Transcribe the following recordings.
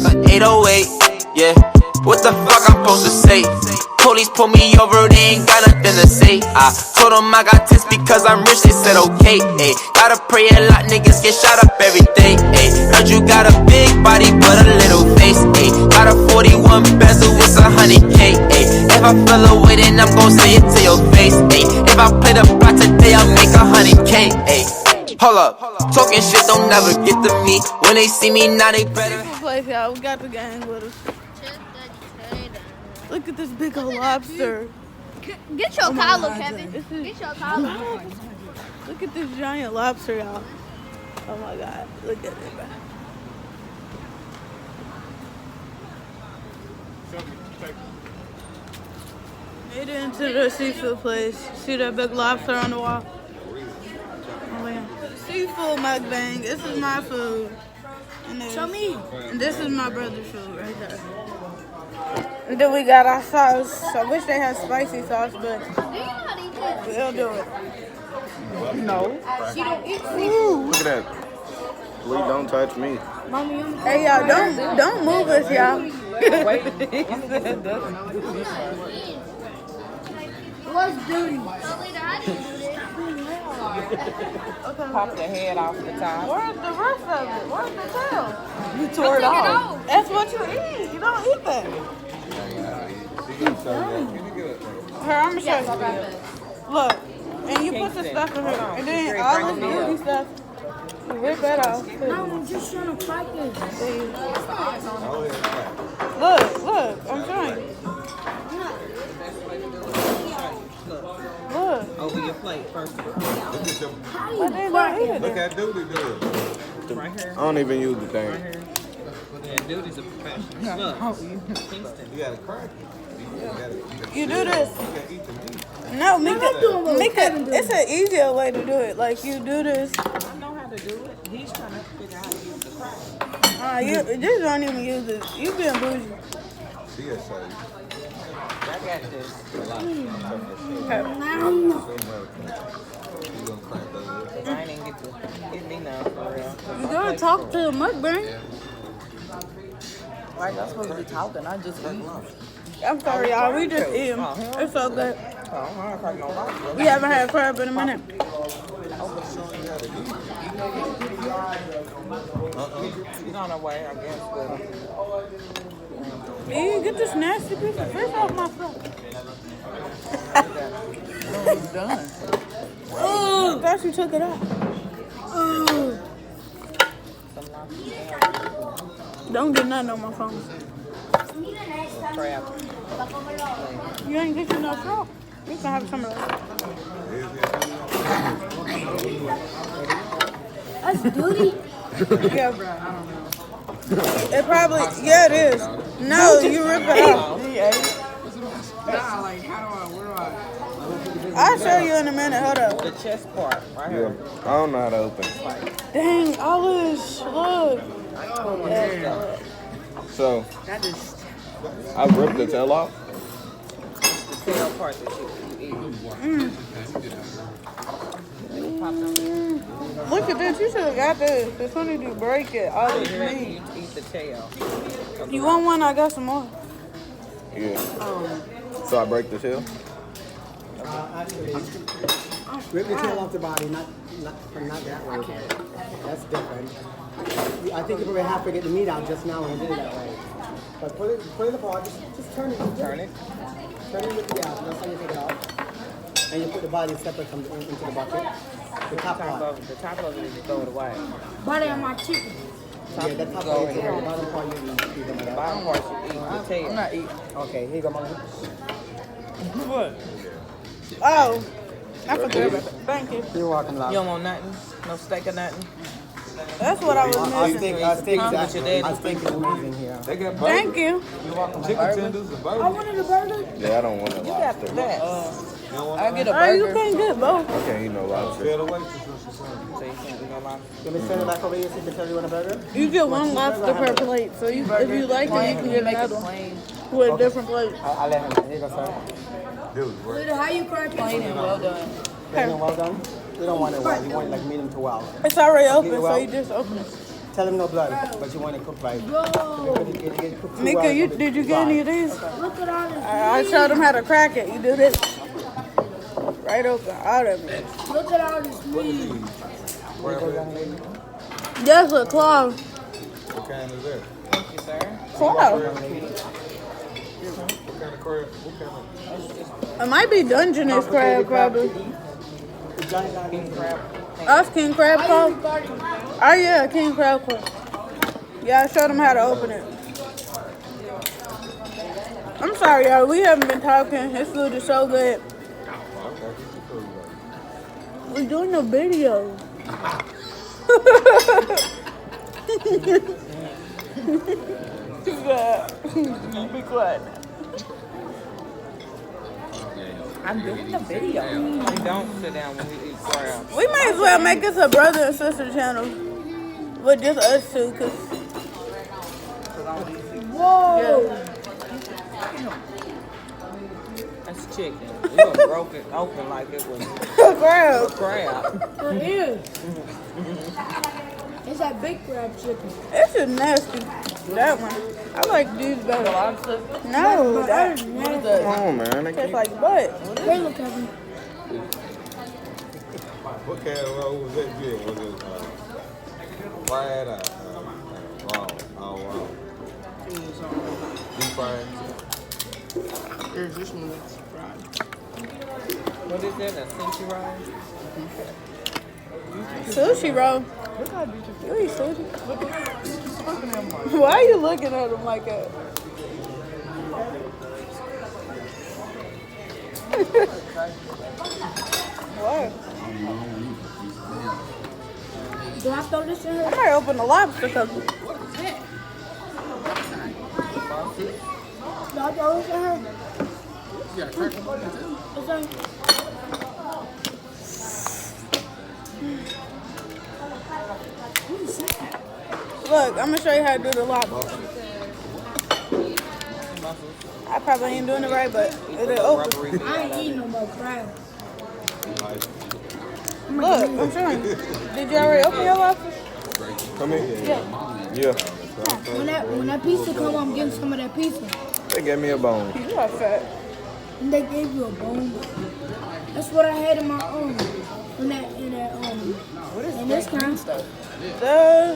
like an 808. Yeah, what the fuck I'm supposed to say? Police pull me over, they ain't got nothing to say. I told them I got tips because I'm rich, they said okay. Ay, gotta pray a lot, niggas get shot up every day. Ay, heard you got a big body but a little face. Ay, got a 41 bezel, it's 100K. Ay, if I feel away, then I'm gon' say it to your face. Ay, if I play the block today, I'll make 100K. Ay, hold up, talking shit don't never get to me. When they see me now, they better. Place, y'all. We got the gang with us. Look at this big old lobster. Get your collar, Kevin. Get your collar. Look at this giant lobster, y'all. Oh my God. Look at it, bro. Made it into the seafood place. See that big lobster on the wall? Oh yeah. Seafood mukbang. This is my food. Show me. And this is my brother's food right there. And then we got our sauce. I wish they had spicy sauce, but we'll do it. No. She don't eat Look at that. Please don't touch me. Hey y'all, don't move us, y'all. What's dirty? Pop the head off the top. Where's the rest of it? Where's the tail? You tore it off. That's what you eat. You don't eat that. Here, I'm gonna show you. Look, and you put the stuff in here, and then all this booty stuff, you rip that off. I'm just trying to practice. Look, I'm showing you. Look. Over your plate first. But they don't eat it. Look at Duty do it. Right here. I don't even use the thing. Right here. Yeah, Duty's a professional. Look. Kingston. You gotta crack it. You do this. You gotta eat the meat. No, it's an easier way to do it. Like you do this. I know how to do it. He's trying to figure out how to use the crack. You just don't even use it. You being bougie. She a say. I got this. Okay. I ain't even get to hit me now for real. You gotta talk to a mukbang. Like, I'm supposed to be talking. I just eat. I'm sorry, y'all. We just eat 'em. It's so good. We haven't had crab in a minute. She's on her way, I guess. You get this nasty piece of fish off my foot. It's done. Oh, I thought you took it out. Oh. Don't get nothing on my phone. Crab. You ain't get you no shrimp. You can have some of that. That's dirty. Yeah, bro. I don't know. It probably, yeah, it is. No, you rip it out. Nah, like, where do I'll show you in a minute. Hold up. The chest part, right Yeah. here. I don't know how to open it. Dang, Alice, look. So, I ripped the tail off. The tail part that you eat. Look at this. You should have got this. As soon as you break it, all this meat. You eat the tail. You want one? I got some more. Yeah. So I break the tail? Rip the tail off the body, not that way. That's different. I think you probably have to get the meat out just now when you did it that way. But put it in the pot, just turn it. Turn it. Turn it with the out. That's how you take it out. And you put the body separate into the bucket. The top part. The top of it is to go with the white. Body on my chicken. Yeah, the top part is the bottom part you eat. The bottom part you eat the tail. I'm not eating. Okay, here you go, Mama. What? Oh, I forgot about that. Thank you. You're welcome, love. You don't want nothing? No steak or nothing? That's what I was Our missing. steak is amazing here. They got Thank you. chicken tenders, the burger. I wanted a burger. Yeah, I don't want a lobster. That. I get a Oh, you burger. can't get both. I can't eat no lobster. So you can't eat no lobster. You want me to turn it back over here so you can tell you want a burger? You get one lobster per plate. So you, if you like it, you can get another one with a different plate. I'll let him. Here you go, sir. Lita, how you crack it? Plain and well done. Plain and well done? We don't want it well. We want it like medium to well. It's already open, so you just open it. Tell him no blood, but you want it cooked right. Mika, did you get any of these? Look at all this. I showed them how to crack it. You do this. Right open. All of it. Look at all this meat. That's a claw. What kind is that? Thank you, sir. Claw. What kind of crab? What kind It might be Dungeness crab, probably. King crab. Us king crab claw? Oh yeah, king crab claw. Yeah, I showed them how to open it. I'm sorry, y'all. We haven't been talking. This food is so good. We're doing a video. Be quiet. I'm doing the video. We don't sit down when we eat crab. We might as well make this a brother and sister channel with just us two, cause Whoa. That's chicken. You broke it open like it was crab. crab. For real. It's that big crab chicken. This is nasty. That one. I like these better. Lobster. No, that Come on, man. tastes like butt. Here, look, Kevin. What kind of roll was that? Yeah, was it fried or raw? All raw. Deep fried. What is that? A sushi roll? Sushi roll. You eat sushi? Why are you looking at him like that? What? Do I throw this in I here? might open a lobster couple. Do I throw this in here? It's in. Look, I'm gonna show you how to do the lobster. I probably ain't doing it right, but it'll open. I ain't eating no more crab. Look, I'm showing you. Did you already open your lobster? Come in. Yeah. Yeah. When that pizza come, I'm getting some of that pizza. They gave me a bone. You are fat. And they gave you a bone. That's what I had in my in this kind. Green stuff. Yeah,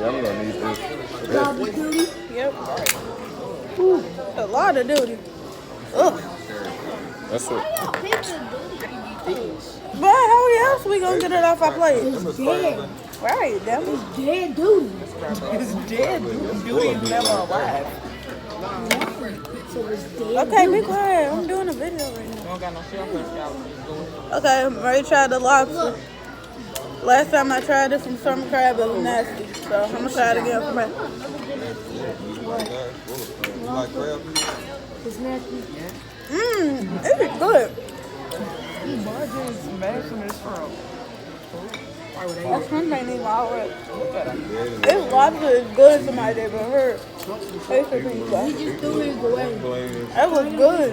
I'm gonna need this. Double duty. Yep. Ooh, a lot of duty. Ugh. That's what. But how else we gonna get it off our plate? It's dead. Right, damn it. It's dead duty. It's dead. Beauty is never alive. So it's dead. Okay, be quiet. I'm doing a video right You don't got no shellfish out. now. Okay, I'm ready to try the lobster. Last time I tried it from summer crab, it was nasty. So I'm gonna try it again for me. Like crab? It's nasty. It is good. Margin smashing his throat. That's one thing need my work. This lobster is good to my day, but her taste is pretty He bad. just threw his away. That was good.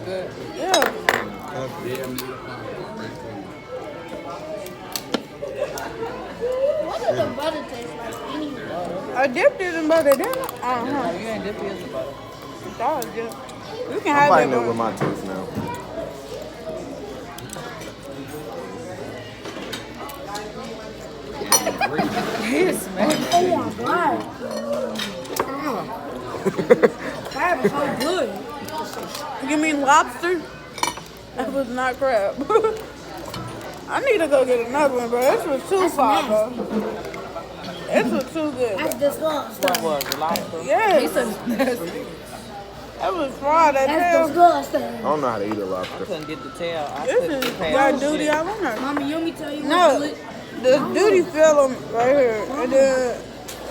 Good. Yeah. What does the butter taste like anyway? I dipped it in butter, didn't I? Uh-huh. No, you ain't dipping in the butter. That was good. You can I'm have biting it. it with my teeth now. Yes, man. Oh my god. Crab is so good. You mean lobster? That was not crab. I need to go get another one, bro. This was too far, bro. This was too good. That's disgusting. What was the lobster? Yes. That was fried. That That's tail. disgusting. I don't know how to eat a I lobster. couldn't get the tail. I This couldn't is pass got the duty shit. all on there. Mama, you want me to tell you No, what to do? the duty fell on right here, and then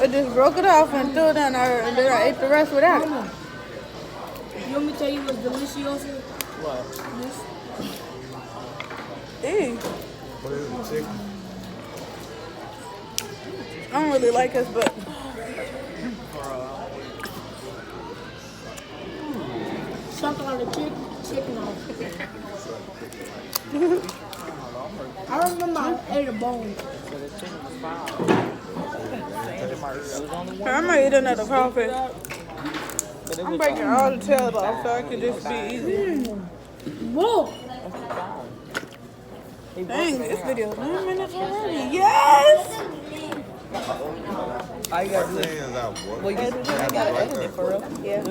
I just broke it off and threw it in there, and then I ate the rest without it. Mama, you want me to tell you what's delicioso? What? Ew. What is it, chicken? I don't really like this, but Suck all the chicken off. I remember I ate a bone. But the chicken was foul. It was only one. I'm gonna eat another crawfish. But it I'm was breaking all the tails off so I can just be easy. Whoa! Dang, this video is 9 minutes already. Yes! All you gotta do is, Hands out, boy. well, you gotta edit it for real. Yeah.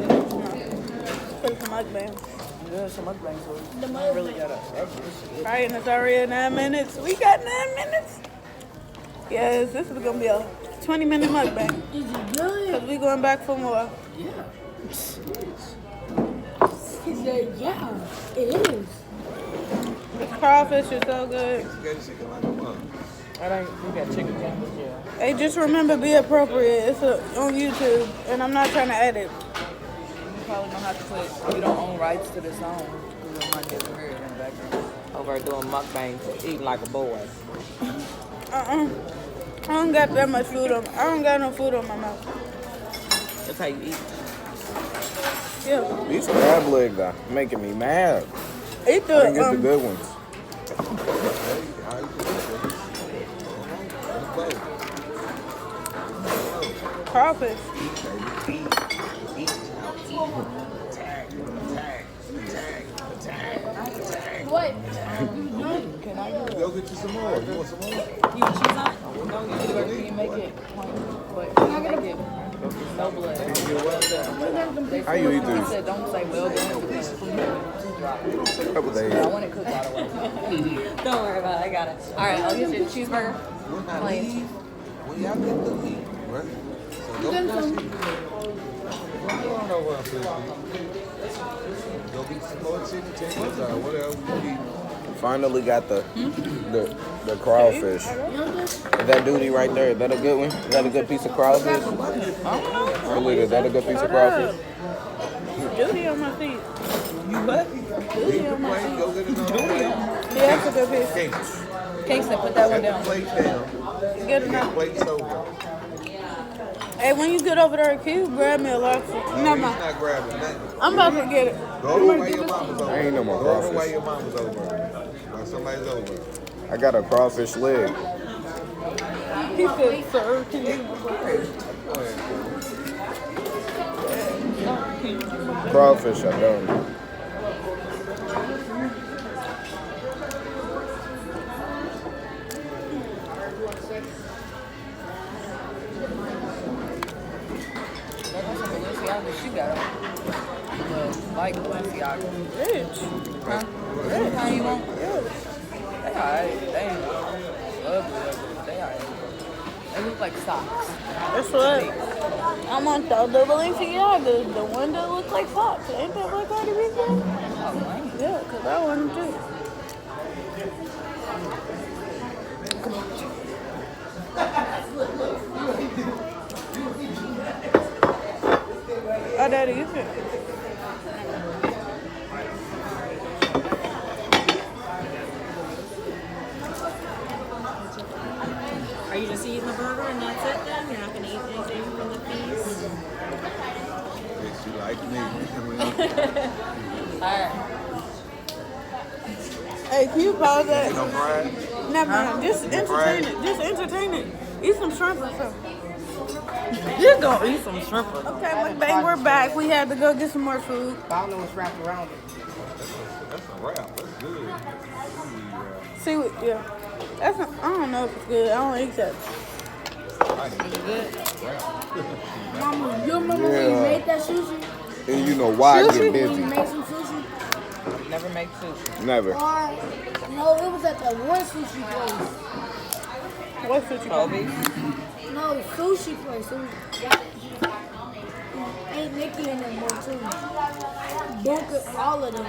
Put some mukbang. Yeah, some mukbang, so you really gotta edit this shit. Right, and it's already 9 minutes. We got 9 minutes. Yes, this is gonna be a 20-minute mukbang. Is it good? Cause we going back for more. He said, yeah, it is. The crawfish is so good. Get chicken like a mother. We got chicken tenders, yeah. Hey, just remember, be appropriate. It's on YouTube, and I'm not trying to edit. You probably don't have to put, you don't own rights to the song. Because it might get weird in the background. Over doing mukbang, eating like a boy. I don't got that much food on. I don't got no food on my mouth. That's how you eat. Yeah, These crab legs are making me mad. eat I didn't get the the good ones. crawfish. What? Go get you some more. You want some more? You want cheese on it? No, you can make it plain, but you can make it no blood. How you eat He these? said don't say well done because it's too dry. Couple days. I want it cooked all the way. Don't worry about it, I got it. Alright, I'll get you a cheeseburger. Plain. Well, y'all get to eat, right? So go get some. Go on over and flip it. Go get some more chicken tenders or whatever you eat. Finally got the crawfish. Is that duty right there? Is that a good one? Is that a good piece of crawfish? Really, is that a good piece of crawfish? Duty on my feet. You what? Duty on my Plate, feet. go get another plate. Yeah, that's a good piece. Cakes. Cake said put that one Set down. the plate down. Get Get enough. plates over. Hey, when you get over there, can you grab me a lobster? No, He's man. not grabbing nothing. I'm about to get it. Go over where your mama's over. I ain't no more Go over crawfish. where your mama's over. Or somebody's over. I got a crawfish leg. He said, sir, can you? Crawfish, I don't. She got it. Like Balenciaga. Rich. Huh? Really? How you want? They alright. They ain't ugly. They alright. They look like socks. That's what. I want the Balenciaga, the one that looks like socks. Ain't that what Cardi B said? Oh, man. Yeah, because I want them too. Oh, Daddy, you can. Are you just eating the burger and that's it then? You're not going to eat anything from the feast? Yes, you like me. Alright. Hey, can you pause You that? know, Brian? Never mind. Just entertain it. Just entertain it. Eat some shrimp or something. You're gonna eat some shrimp. Okay, mukbang, we're back. We had to go get some more food. I don't know what's wrapped around it. That's a wrap. That's good. See what, yeah. That's not, I don't know if it's good. I don't eat that. Mama, you remember when you made that sushi? And you know why I get When you busy. made some sushi? Never make sushi. Never. No, it was at that one sushi place. What's what you call Kobe. No, sushi place. It was, ain't Nikki in them more too. Book all of them.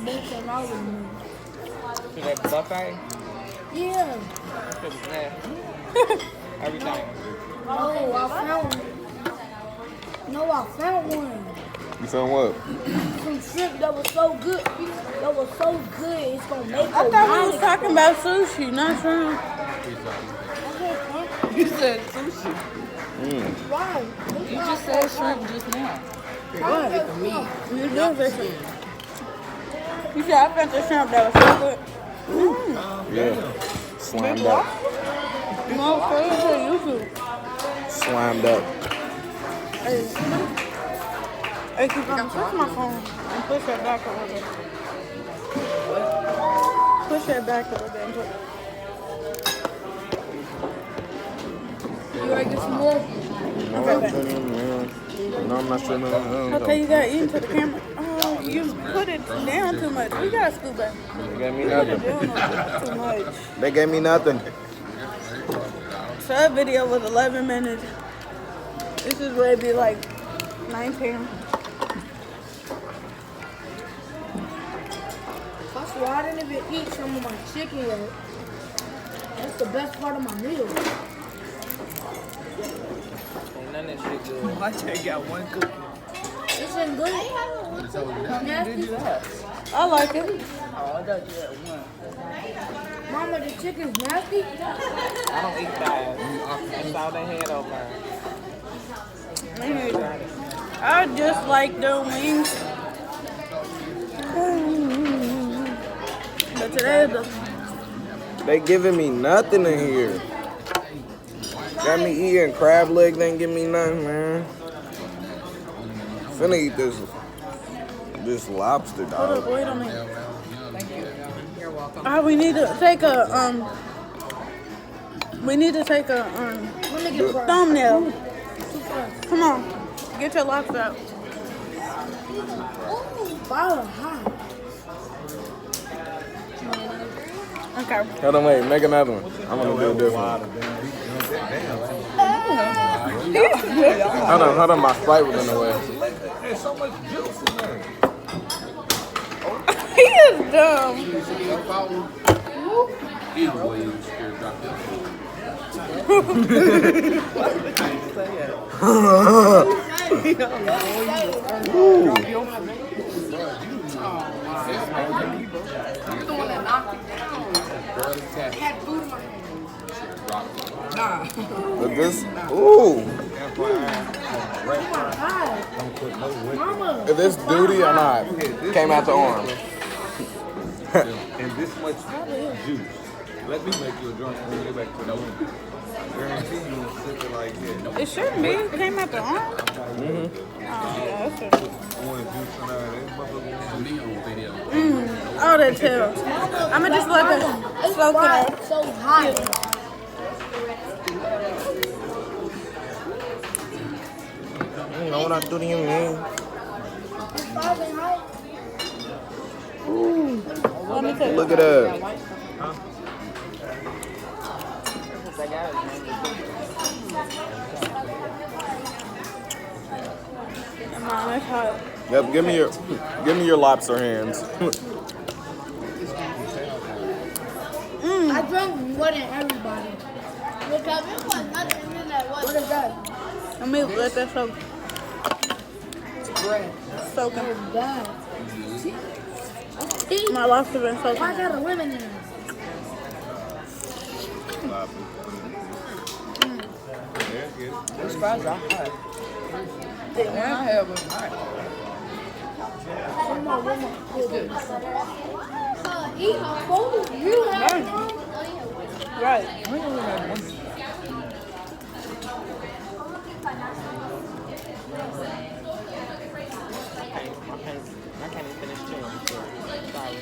Book and all of them. To that buffet. Yeah. That shit was nasty. Everything. No, I found one. No, I found one. You found what? Some shrimp that was so good. That was so good. It's gonna make I thought we was talking about sushi, not shrimp. You said sushi. Why? You just said shrimp just now. What? You did say shrimp. You said I found the shrimp that was so good. Yeah. Slimed up. No, first on YouTube. Slimed up. Hey, keep on push my phone and push that back a little bit. Push that back a little bit. You ready to get some more? No, I'm not sure. No. Okay, you gotta eat into the camera. Oh, you put it down too much. We gotta scoot back. They gave me Put it nothing. down too much. They gave me nothing. So that video was 11 minutes. This is where it be like 19. That's why I didn't even eat some of my chicken yet. That's the best part of my meal. Ain't none of that shit good. I just got one cookie. This ain't good. Nasty. I like it. Oh, I thought you had one. Mama, the chicken's nasty. I don't eat five. That's all they had over there. I just like the wings. But today is the They giving me nothing in here. Got me eating crab legs, they ain't give me nothing, man. Finna eat this lobster, hold up, dog. wait on me. We need to take a thumbnail. Come on, get your lobster out. Fire hot. Okay. Hold on, wait, make another one. I'm gonna do a different one. Hold on, my Sprite was in the way. There's so much juice in there. He is dumb. But this, ooh. Mama. Is this duty or not? Came out the arm. And this much juice. Let me make you a drink when you get back to the room. Guarantee you won't sip it like that. It shouldn't be. It came out the arm. Oh, yeah, that's it. Orange juice and all that. Oh, that tail. I'ma just let it soak it out. It's so hot. You know what I do to you, man? It's fucking hot. Let me take Look at that. Come on, that's hot. Yep, give me your lobster hands. I drank more than everybody. Look at this one. Nothing in that. What is that? Let me let that soak. Bread. Soaking. It's bad. My lobster been soaking. I got a lemon in it. These fries are hot. The one I had was hot. One more. Eat a bowl. You have one? Right. I only had one. I can't even finish chewing. Sorry.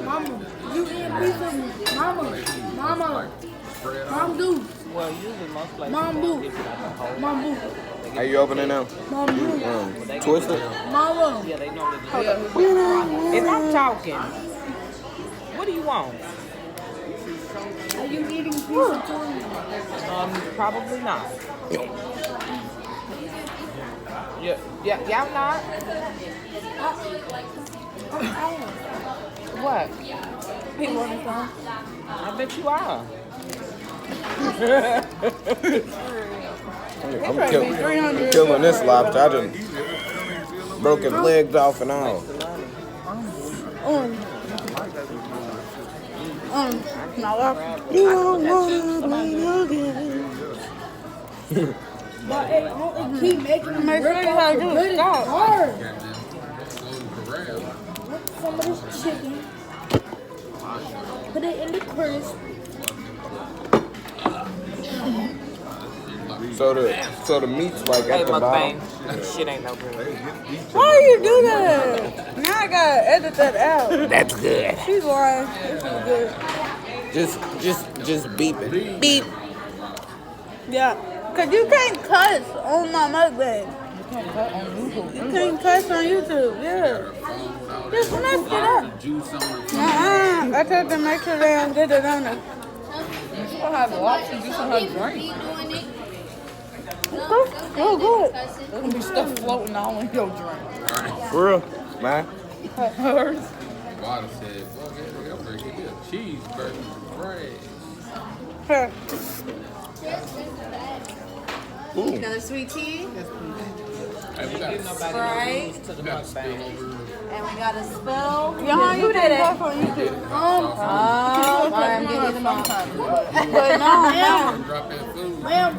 Mama, you eat a piece of Mama. Mom do. Well, usually most places Mom they'll boo. give you like a whole. Mom do. Are you opening now? Mom do. Twist it. Mama. Yeah, they normally do. If I'm talking, what do you want? Are you eating a piece of tuna? Probably not. Yeah, y'all not? What? He wanted some. I bet you are. I'm killing this lobster. I just broke his legs off and all. My lobster. But it only keep making me Make sure rip you off gotta the do good stop. hard. some of this chicken. Put it in the crisp. So the meat's like Hey, at the bottom. mukbang. This shit ain't no good. Why you do that? Now I gotta edit that out. That's good. She's lying. This is good. Just beep it. Beep. Yeah. Cause you can't cuss on my mukbang. You can't cuss on YouTube. Yeah. Just mess it up. I told them make sure they don't get it on us. You still have lobster. You still have drink. Oh, good. There's gonna be stuff floating all in your drink. For real, man. Hers. Water said, "Fuck it, I'm gonna get a cheeseburger, Here. Ooh. Another sweet tea. Hey, we got Sprite. we got to spill over. And we got a spill. Yeah, you did it. Oh, I'm getting them all. But no, Drop that food. Ma'am,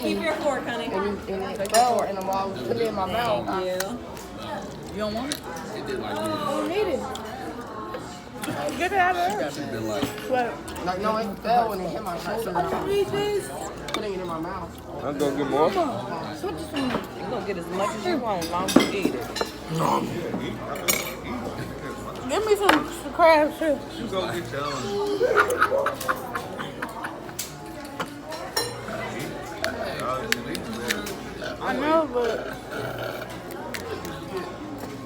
Keep your fork, honey. Take that fork and I'm all put it in my mouth. Yeah. You don't want it? It did like I don't need it. get it out of there. it been like What? Like, no, it fell when it hit my shoulder. Read this. Putting it in my mouth. I'm gonna get more. You're gonna get as much as you want as long as you eat it. Give me some crabs too. you go get your own. I know, but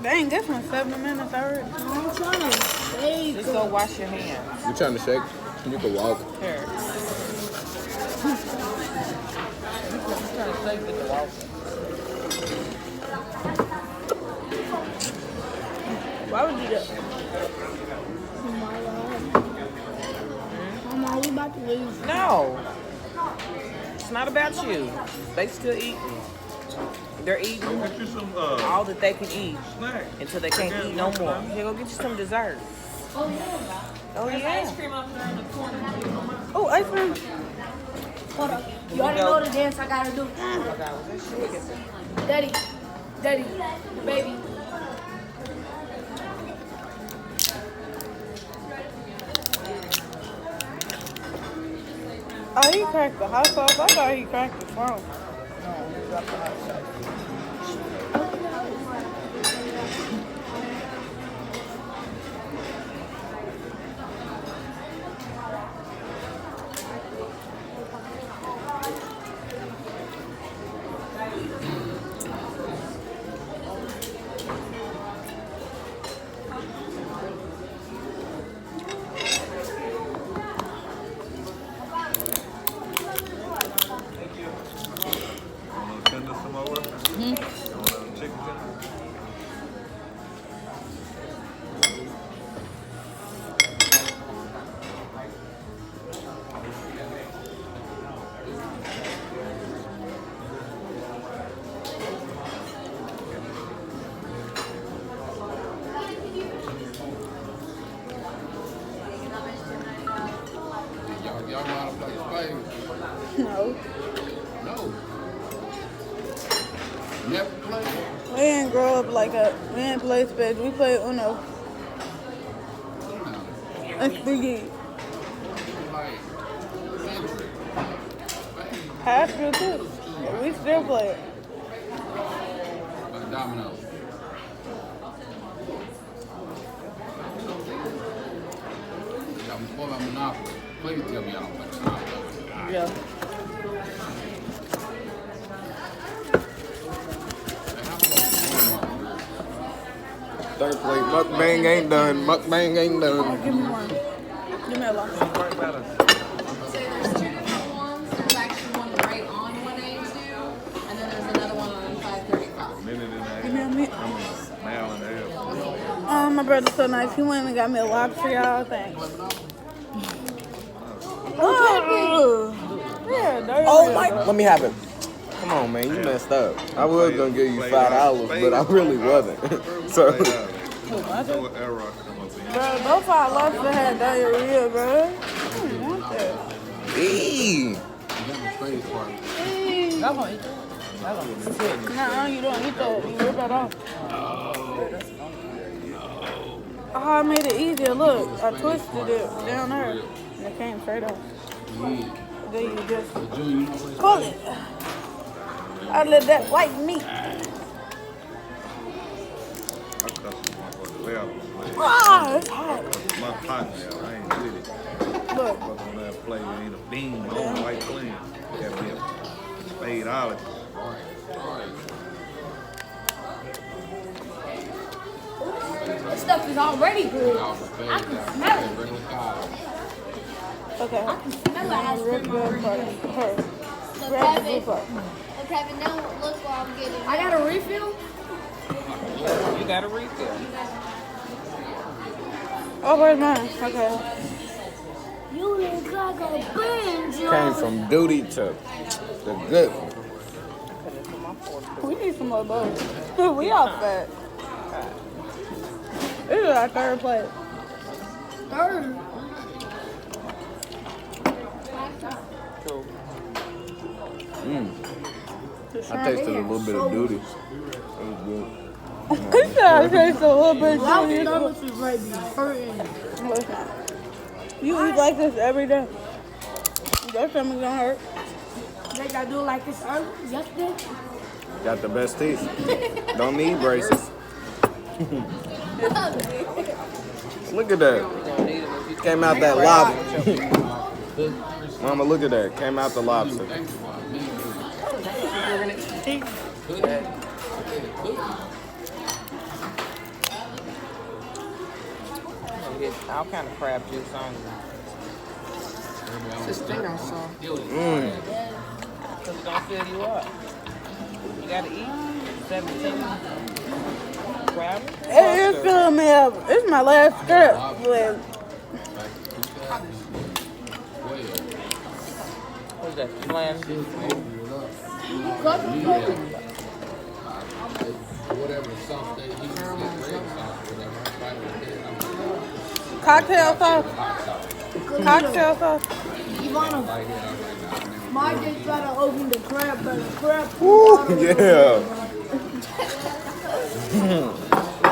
dang, this one's 7 minutes already. I'm trying to say. Just go wash your hands. You trying to shake? You can walk. Here. I'm trying to say with the water. Why would you do that? Mama, we about to leave. No. It's not about you. They still eating. They're eating Get you some all that they can eat snack. until they can't eat no more. Here, go get you some dessert. Oh, yeah. Ice cream up there in the corner. Oh, ice cream. Hold up. You already know the dance I gotta do. Daddy, Daddy, baby. Oh, he cracked the hot sauce. I thought he cracked the phone. Tender some over. Chicken tender. Y'all know how to play spades? No. No. Never played. We didn't grow up like that. We didn't play spades. We played Uno. That's biggie. Like, century. High school too. But we still play it. Like dominoes. What about Monopoly? Please tell me y'all don't play Monopoly. Yeah. Third plate. Mukbang ain't done. Mukbang ain't done. Give me one. Give me a lot. So there's two different ones. There's actually one right on 182, and then there's another one on 535. Give me a meat. Oh, my brother's so nice. He went and got me a lobster, y'all. Thanks. Oh, yeah, dirty. Oh my! Let me have it. Come on, man. You messed up. I was gonna give you $5, but I really wasn't. So. Bro, those 5 lobster had diarrhea, bro. I don't want that. Eee. Y'all gonna eat that? Y'all gonna eat it. Nah, you don't eat that. You rip that off. Oh, I made it easier. Look, I twisted it down there, and it came straight up. Then you just pull it. I let that white meat. Ah, it's hot. My pot now, I ain't with it. Look. Fuck on that plate, ain't a bean, on white clean. Got me a spadeologist. This stuff is already good. I can smell it. Okay. I can smell the ice cream already. So Kevin, now look what I'm getting. I got a refill? You got a refill. Oh, where's mine? Okay. You look like a banjo. Came from duty to the good one. We need some more bows. We all fat. This is our third plate. Third. I tasted a little bit of duty. It was good. He said I taste a little bit of Lobster duty. nuggets is right hurting. Listen, you eat like this every day. Your stomach's gonna hurt. They gotta do it like this yesterday. Got the best teeth. Don't need braces. Look at that. Came out that lobster. Mama, look at that. Came out the lobster. Get all kind of crab juice on you. This thing I saw. Because it's gonna fill you up. You gotta eat 17 crab. It's filling me up. It's my last trip. What's that? Flan? Cocktail sauce. Cocktail sauce. Ivana, Mike just tried to open the crab, but the crab. Woo, yeah.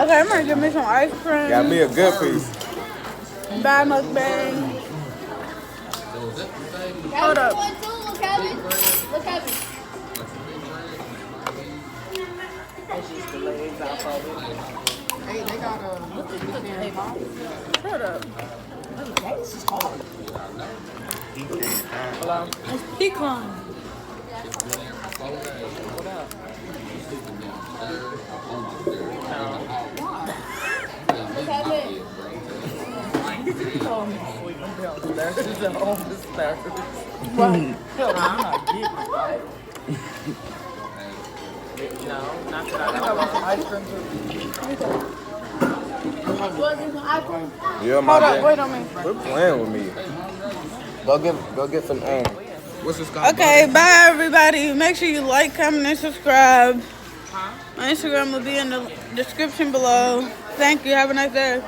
Okay, I'm gonna give me some ice cream. Got me a good piece. Bye, mukbang. Hold up. Look, Kevin. Look, Kevin. That's just the legs off of it. Hey, they got a Shut up. Hello? It's pecan. What up? Kevin. No, not that I want some ice cream too. Yeah, my Hold up, dad. wait on me. Quit playing with me. Go get some what's this called? Okay, bye everybody. Make sure you like, comment, and subscribe. My Instagram will be in the description below. Thank you. Have a nice day.